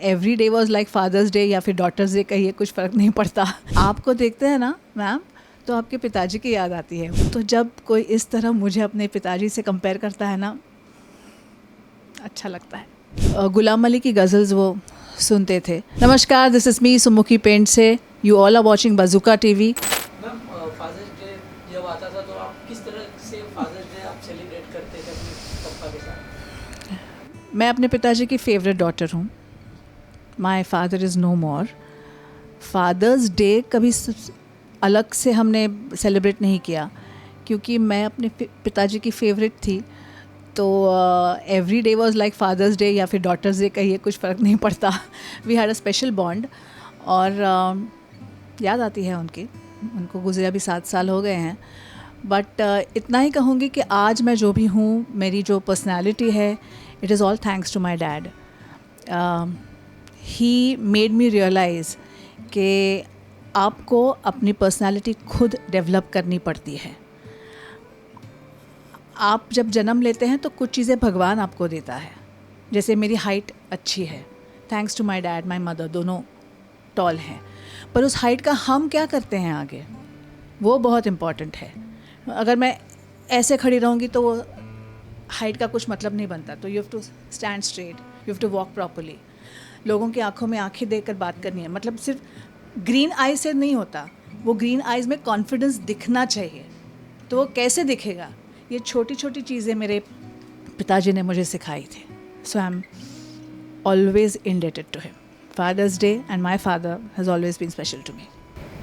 Every day was like father's day या फिर daughter's day, कहिए, कुछ फ़र्क नहीं पड़ता। आपको देखते हैं ना मैम, तो आपके पिताजी की याद आती है। तो जब कोई इस तरह मुझे अपने पिताजी से कंपेयर करता है ना, अच्छा लगता है। गुलाम अली की गज़ल्स वो सुनते थे। नमस्कार, दिस इज़ मी सुमुखी पेंट से। You all are watching bazooka TV. Ma'am, father's day जब आता था तो आप किस तरह से फादर्स डे आप सेलिब्रेट करते थे अपने पापा के साथ? मैं अपने पिताजी की फेवरेट डॉटर हूँ। My father is no more. Father's day कभी अलग से हमने सेलिब्रेट नहीं किया, क्योंकि मैं अपने पिताजी की फेवरेट थी। तो every day was like father's day या फिर डॉटर्स डे, कहिए, कुछ फ़र्क नहीं पड़ता। We had a special bond. और याद आती है उनको गुजरे अभी 7 साल हो गए हैं। बट इतना ही कहूँगी कि आज मैं जो भी हूँ, मेरी जो पर्सनैलिटी है, it is all thanks to my dad. He made me realise कि आपको अपनी पर्सनैलिटी खुद डेवलप करनी पड़ती है। आप जब जन्म लेते हैं तो कुछ चीज़ें भगवान आपको देता है। जैसे मेरी हाइट अच्छी है, thanks to my dad, my mother, दोनों टॉल हैं। पर उस हाइट का हम क्या करते हैं आगे, वो बहुत इम्पॉर्टेंट है। अगर मैं ऐसे खड़ी रहूँगी तो वो हाइट का कुछ मतलब नहीं बनता। तो you have to stand straight, you have to walk properly. लोगों की आंखों में आंखें देकर बात करनी है। मतलब सिर्फ ग्रीन आई से नहीं होता, वो ग्रीन आइज़ में कॉन्फिडेंस दिखना चाहिए। तो वो कैसे दिखेगा, ये छोटी छोटी चीज़ें मेरे पिताजी ने मुझे सिखाई थी। So I am always indebted to him. Father's day and my father has always been special to me.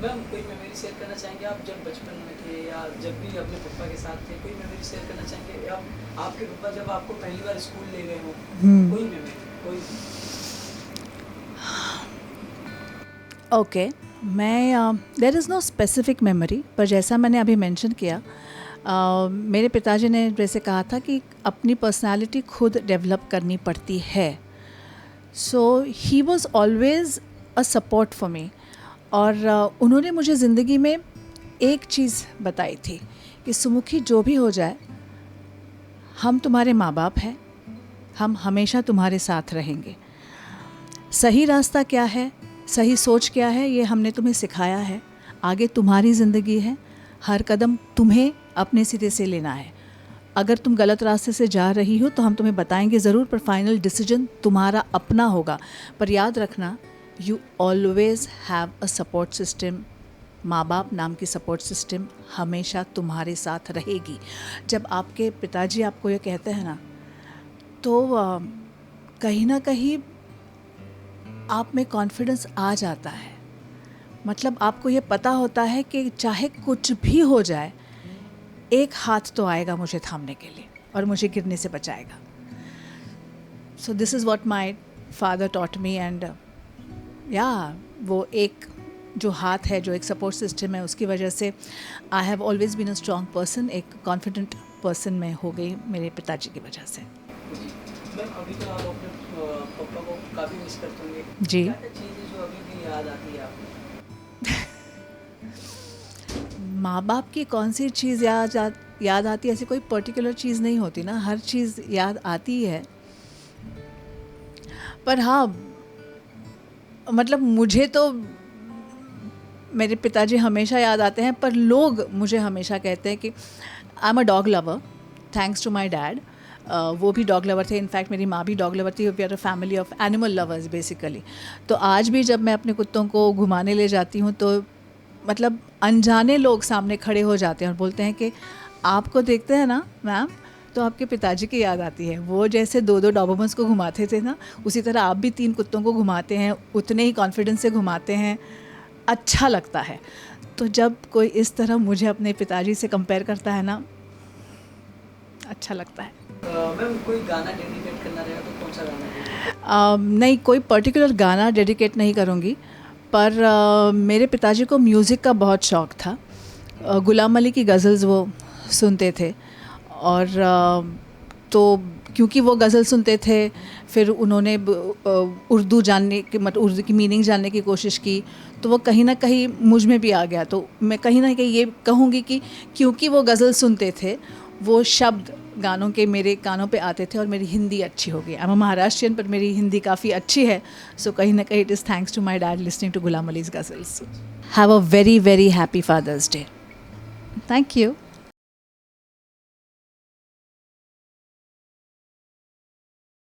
Ma'am, कोई मेमोरी शेयर करना चाहेंगे आप जब बचपन में थे या जब भी अपने पापा के साथ थे? कोई मेमोरी शेयर करना चाहेंगे या आपके पापा जब आपको पहली बार स्कूल ले गए हों? कोई मेमोरी, कोई? ओके, मैं there is no specific memory, पर जैसा मैंने अभी मेंशन किया, मेरे पिताजी ने जैसे कहा था कि अपनी पर्सनालिटी खुद डेवलप करनी पड़ती है। So he was always a support for me. और उन्होंने मुझे ज़िंदगी में एक चीज़ बताई थी कि सुमुखी, जो भी हो जाए, हम तुम्हारे माँ बाप हैं, हम हमेशा तुम्हारे साथ रहेंगे। सही रास्ता क्या है, सही सोच क्या है, ये हमने तुम्हें सिखाया है। आगे तुम्हारी ज़िंदगी है, हर कदम तुम्हें अपने सिरे से लेना है। अगर तुम गलत रास्ते से जा रही हो तो हम तुम्हें बताएंगे ज़रूर, पर फाइनल डिसीजन तुम्हारा अपना होगा। पर याद रखना, you always have a support system. माँ बाप नाम की सपोर्ट सिस्टम हमेशा तुम्हारे साथ रहेगी। जब आपके पिताजी आपको ये कहते हैं ना, तो कहीं ना कहीं आप में कॉन्फिडेंस आ जाता है। मतलब आपको ये पता होता है कि चाहे कुछ भी हो जाए, एक हाथ तो आएगा मुझे थामने के लिए और मुझे गिरने से बचाएगा। So this is what my father taught me. And या वो एक जो हाथ है, जो एक सपोर्ट सिस्टम है, उसकी वजह से I have always been a strong person, एक कॉन्फिडेंट पर्सन मैं हो गई मेरे पिताजी की वजह से। मैम, अभी तो आप अपने पापा को काफ़ी मिस करते होंगे। जी। क्या क्या चीज़ें जो अभी भी याद आती है आपको? माँ बाप की कौन सी चीज़ याद आती है? ऐसी कोई पर्टिकुलर चीज़ नहीं होती ना, हर चीज़ याद आती है। पर हाँ, मतलब मुझे तो मेरे पिताजी हमेशा याद आते हैं, पर लोग मुझे हमेशा कहते हैं कि I am a dog lover, thanks to my dad. वो भी डॉग लवर थे, इनफैक्ट मेरी माँ भी डॉग लवर थी। We are a family of animal lovers basically. तो आज भी जब मैं अपने कुत्तों को घुमाने ले जाती हूँ तो मतलब अनजाने लोग सामने खड़े हो जाते हैं और बोलते हैं कि आपको देखते हैं ना मैम, तो आपके पिताजी की याद आती है। वो जैसे 2-2 डॉबरमन्स को घुमाते थे ना, उसी तरह आप भी 3 कुत्तों को घुमाते हैं, उतने ही कॉन्फिडेंस से घुमाते हैं। अच्छा लगता है। तो जब कोई इस तरह मुझे अपने पिताजी से कंपेयर करता है ना, अच्छा लगता है। मैम, कोई गाना डेडिकेट करना रहेगा तो कौन सा गाना डेडिकेट? नहीं, कोई पर्टिकुलर गाना डेडिकेट नहीं करूँगी, पर मेरे पिताजी को म्यूज़िक का बहुत शौक़ था। गुलाम अली की गज़ल्स वो सुनते थे। और तो क्योंकि वो गज़ल सुनते थे, फिर उन्होंने उर्दू जानने की, मतलब उर्दू की मीनिंग जानने की कोशिश की, तो वो कहीं ना कहीं मुझ में भी आ गया। तो मैं कहीं ना कहीं ये कहूँगी कि क्योंकि वो गज़ल सुनते थे, वो शब्द गानों के मेरे कानों पे आते थे और मेरी हिंदी अच्छी हो गई। आई एम अ महाराष्ट्रियन, पर मेरी हिंदी काफ़ी अच्छी है। सो कहीं ना कहीं it is thanks to my dad listening to Ghulam Ali's ghazals. Have a very very happy father's day. Thank you.